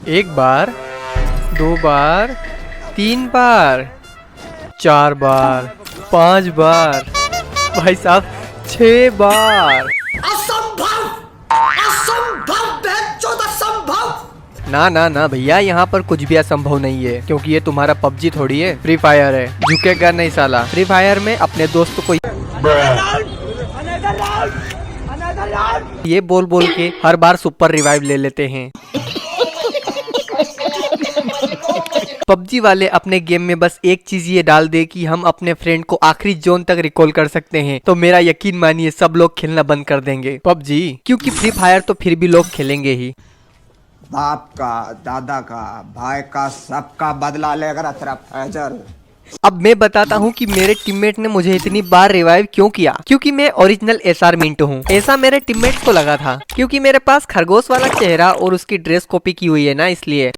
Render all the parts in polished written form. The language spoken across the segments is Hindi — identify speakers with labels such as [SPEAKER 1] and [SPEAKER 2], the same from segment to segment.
[SPEAKER 1] एक बार, दो बार, 3 बार, 4 बार, 5 बार, भाई साहब 6 बार।
[SPEAKER 2] असंभव, असंभव, बेचौद असंभव।
[SPEAKER 1] ना ना ना भैया, यहाँ पर कुछ भी असंभव नहीं है, क्योंकि ये तुम्हारा पबजी थोड़ी है, फ्री फायर है। झुकेगा नहीं साला। फ्री फायर में अपने दोस्त को ये बोल बोल के हर बार सुपर रिवाइव ले लेते हैं। पबजी वाले अपने गेम में बस एक चीज ये डाल दे कि हम अपने फ्रेंड को आखिरी जोन तक रिकॉल कर सकते हैं, तो मेरा यकीन मानिए सब लोग खेलना बंद कर देंगे पबजी, क्योंकि फ्री फायर तो फिर भी लोग खेलेंगे ही।
[SPEAKER 2] बाप का, दादा का, भाई का, सबका बदला लेकर तेरा फैजल।
[SPEAKER 1] अब मैं बताता हूँ कि मेरे टीममेट ने मुझे इतनी बार रिवाइव क्यों किया, क्योंकि मैं ओरिजिनल एसआर मिंटो हूँ। ऐसा मेरे टीममेट को लगा था, क्योंकि मेरे पास खरगोश वाला चेहरा और उसकी ड्रेस कॉपी की हुई है ना, इसलिए।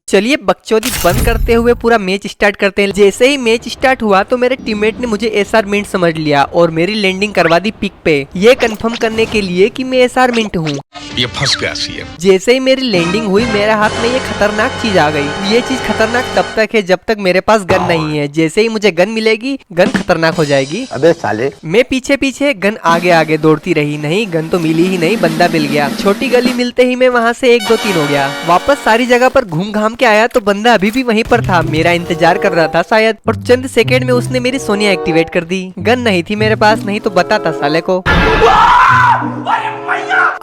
[SPEAKER 1] चलिए बकचोदी बंद करते हुए पूरा मैच स्टार्ट करते हैं। जैसे ही मैच स्टार्ट हुआ तो मेरे टीममेट ने मुझे एसआर मिंट समझ लिया और मेरी लैंडिंग करवा दी पिक पे, ये कंफर्म करने के लिए कि मैं एसआर मिंट हूँ।
[SPEAKER 3] ये फंस गया सीएम।
[SPEAKER 1] जैसे ही मेरी लैंडिंग हुई मेरे हाथ में ये खतरनाक चीज आ गई। ये चीज खतरनाक तब तक है जब तक मेरे पास गन नहीं है। जैसे ही मुझे गन मिलेगी गन खतरनाक हो जाएगी।
[SPEAKER 2] अबे साले,
[SPEAKER 1] मैं पीछे पीछे, गन आगे आगे दौड़ती रही। नहीं गन तो मिली ही नहीं, बंदा मिल गया। छोटी गली मिलते ही मैं वहाँ से 1 2 3 हो गया। वापस सारी जगह पर घूम घाम के आया तो बंदा अभी भी वहीं पर था, मेरा इंतजार कर रहा था शायद, और चंद सेकंड में उसने मेरी सोनिया एक्टिवेट कर दी। गन नहीं थी मेरे पास, नहीं तो बताता साले को।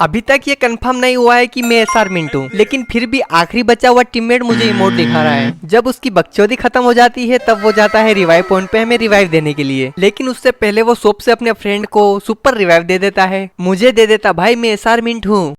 [SPEAKER 1] अभी तक ये कंफर्म नहीं हुआ है कि मैं एसआर मिंट हूँ, लेकिन फिर भी आखिरी बचा हुआ टीममेट मुझे इमोट दिखा रहा है। जब उसकी बकचोदी खत्म हो जाती है तब वो जाता है रिवाइव पॉइंट पे हमें रिवाइव देने के लिए, लेकिन उससे पहले वो शॉप से अपने फ्रेंड को सुपर रिवाइव दे देता है। मुझे दे देता, भाई मैं एसआर मिंट हूँ।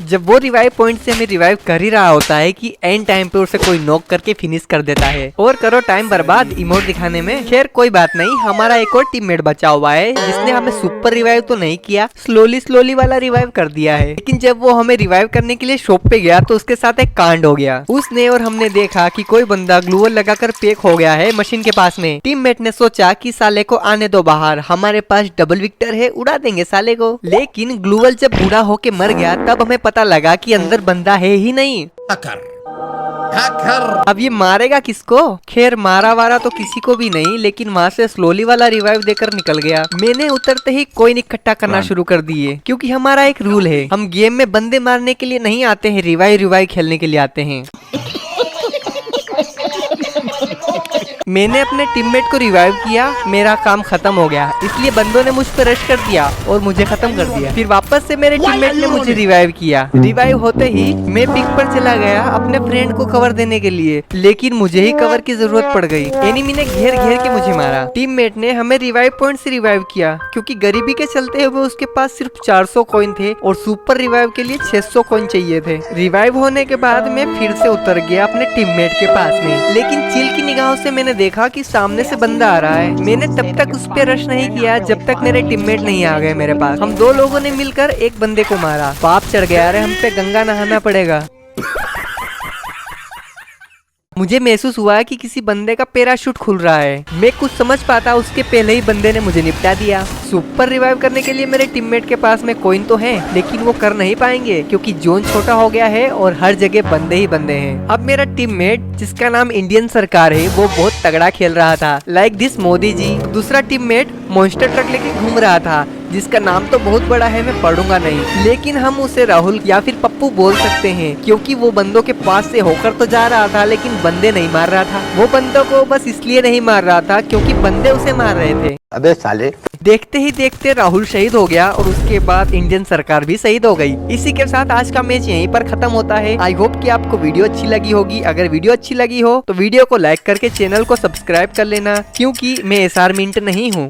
[SPEAKER 1] जब वो रिवाइव पॉइंट से हमें रिवाइव कर ही रहा होता है कि एंड टाइम पे उसे कोई नॉक करके फिनिश कर देता है, और करो टाइम बर्बाद इमोट दिखाने में। खैर कोई बात नहीं, हमारा एक और टीममेट बचा हुआ है जिसने हमें सुपर रिवाइव तो नहीं किया, स्लोली स्लोली वाला रिवाइव कर दिया है। लेकिन जब वो हमें रिवाइव करने के लिए शॉप पे गया तो उसके साथ एक कांड हो गया। उसने और हमने देखा कि कोई बंदा ग्लूवल लगाकर पैक हो गया है मशीन के पास में। टीममेट ने सोचा कि साले को आने दो बाहर, हमारे पास डबल विक्टर है, उड़ा देंगे साले को। लेकिन ग्लूवल जब बूढ़ा होके मर गया तब हमें पता लगा कि अंदर बंदा है ही नहीं। अब ये मारेगा किसको? खैर मारा वारा तो किसी को भी नहीं, लेकिन वहाँ से स्लोली वाला रिवाइव देकर निकल गया। मैंने उतरते ही कोइन इकट्ठा करना शुरू कर दिए, क्योंकि हमारा एक रूल है, हम गेम में बंदे मारने के लिए नहीं आते हैं, रिवाइव खेलने के लिए आते हैं। मैंने अपने टीममेट को रिवाइव किया, मेरा काम खत्म हो गया, इसलिए बंदों ने मुझ पर रश कर दिया और मुझे खत्म कर दिया। फिर वापस से मेरे टीममेट ने मुझे रिवाइव किया। रिवाइव होते ही मैं पिक पर चला गया अपने फ्रेंड को कवर देने के लिए, लेकिन मुझे ही कवर की जरूरत पड़ गई। एनिमी ने घेर घेर के मुझे मारा। टीममेट ने हमें रिवाइव पॉइंट से रिवाइव किया, क्योंकि गरीबी के चलते हुए उसके पास सिर्फ 400 कॉइन थे और सुपर रिवाइव के लिए 600 कॉइन चाहिए थे। रिवाइव होने के बाद मैं फिर से उतर गया अपने टीममेट के पास में, लेकिन चिल की निगाहों से मैंने देखा कि सामने से बंदा आ रहा है। मैंने तब तक उस पे रश नहीं किया जब तक मेरे टीममेट नहीं आ गए मेरे पास। हम 2 लोगों ने मिलकर एक बंदे को मारा। पाप चढ़ गया, अरे हम पे गंगा नहाना पड़ेगा। मुझे महसूस हुआ कि किसी बंदे का पैराशूट खुल रहा है। मैं कुछ समझ पाता उसके पहले ही बंदे ने मुझे निपटा दिया। सुपर रिवाइव करने के लिए मेरे टीममेट के पास में कॉइन तो है, लेकिन वो कर नहीं पाएंगे क्योंकि जोन छोटा हो गया है और हर जगह बंदे ही बंदे हैं। अब मेरा टीममेट जिसका नाम इंडियन सरकार है वो बहुत तगड़ा खेल रहा था, लाइक दिस मोदी जी। दूसरा टीममेट मॉन्स्टर ट्रक लेके घूम रहा था जिसका नाम तो बहुत बड़ा है, मैं पढ़ूंगा नहीं, लेकिन हम उसे राहुल या फिर पप्पू बोल सकते हैं, क्योंकि वो बंदों के पास से होकर तो जा रहा था लेकिन बंदे नहीं मार रहा था। वो बंदों को बस इसलिए नहीं मार रहा था क्योंकि बंदे उसे मार रहे थे।
[SPEAKER 2] अबे साले।
[SPEAKER 1] देखते ही देखते राहुल शहीद हो गया और उसके बाद इंडियन सरकार भी शहीद हो गई। इसी के साथ आज का मैच यहीं पर खत्म होता है। आई होप कि आपको वीडियो अच्छी लगी होगी। अगर वीडियो अच्छी लगी हो तो वीडियो को लाइक करके चैनल को सब्सक्राइब कर लेना, क्योंकि मैं एसआर मिंट नहीं हूँ।